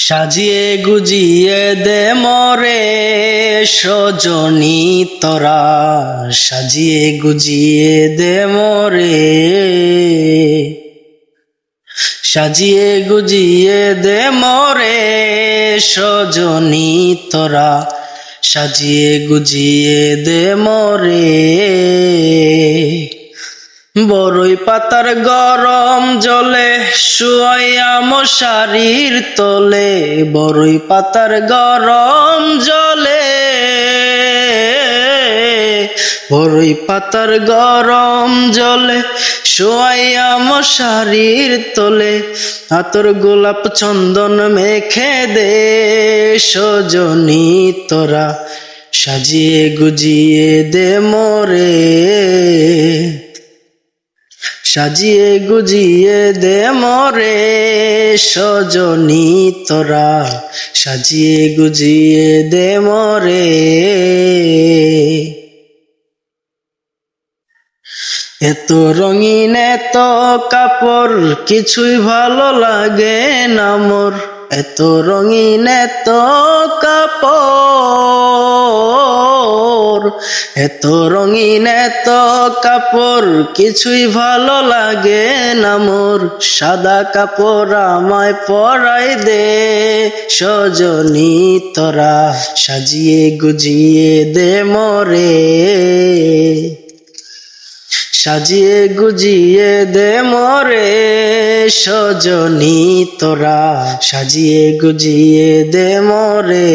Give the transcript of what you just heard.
সাজিয়ে গুজিয়ে দে মরে সজনী তোরা, সাজিয়ে গুজিয়ে দে মরে, সাজিয়ে গুজিয়ে দে মরে সজনী তোরা, সাজিয়ে গুজিয়ে দে মরে। বড়ই পাতার গরম জলে শুয়াইয়া মশারির তলে, বড়ই পাতার গরম জলে, বড়ই পাতার গরম জলে শুয়াইয়া মশারির তলে, আতর গোলাপ চন্দন মেখে দে সজনী তোরা, সাজিয়ে গুজিয়ে দে মরে, সাজিয়ে গুজিয়ে দে মরে সজনী তোরা, সাজিয়ে গুজিয়ে দে মরে। এত রঙিন এত কাপড় কিছুই ভালো লাগে না মোর, এত রঙিন এত কাপড়, এত রঙিন এত কাপড় কিছুই ভালো লাগে না মোর, সাদা কাপড় আমায় পরাই দে সজনী তোরা, সাজিয়ে গুজিয়ে দে মরে, সাজিয়ে গুজিয়ে দে মরে সজনী তোরা, সাজিয়ে গুজিয়ে দে মরে।